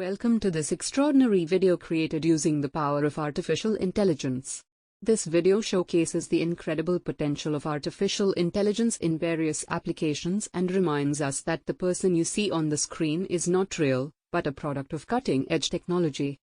Welcome to this extraordinary video created using the power of artificial intelligence. This video showcases the incredible potential of artificial intelligence in various applications and reminds us that the person you see on the screen is not real, but a product of cutting-edge technology.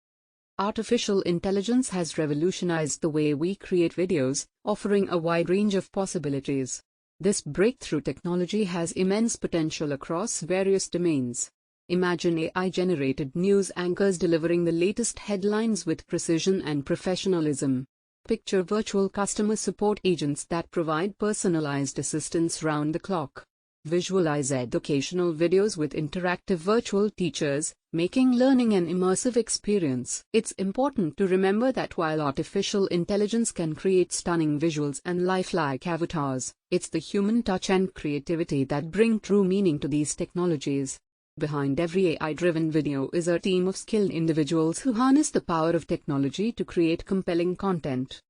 Artificial intelligence has revolutionized the way we create videos, offering a wide range of possibilities. This breakthrough technology has immense potential across various domains. Imagine AI-generated news anchors delivering the latest headlines with precision and professionalism. Picture virtual customer support agents that provide personalized assistance round the clock. Visualize educational videos with interactive virtual teachers, making learning an immersive experience. It's important to remember that while artificial intelligence can create stunning visuals and lifelike avatars, it's the human touch and creativity that bring true meaning to these technologies. Behind every AI-driven video is a team of skilled individuals who harness the power of technology to create compelling content.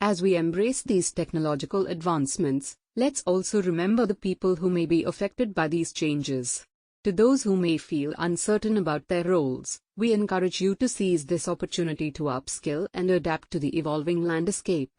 As we embrace these technological advancements, let's also remember the people who may be affected by these changes. To those who may feel uncertain about their roles, we encourage you to seize this opportunity to upskill and adapt to the evolving landscape.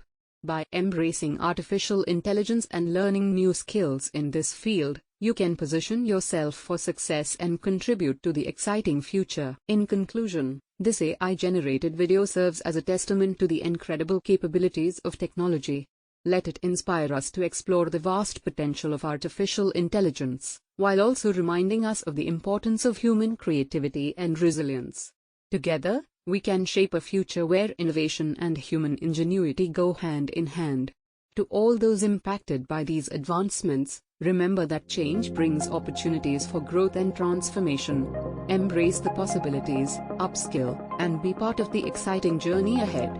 By embracing artificial intelligence and learning new skills in this field, you can position yourself for success and contribute to the exciting future. In conclusion, this AI-generated video serves as a testament to the incredible capabilities of technology. Let it inspire us to explore the vast potential of artificial intelligence, while also reminding us of the importance of human creativity and resilience. Together, we can shape a future where innovation and human ingenuity go hand in hand. To all those impacted by these advancements, remember that change brings opportunities for growth and transformation. Embrace the possibilities, upskill, and be part of the exciting journey ahead.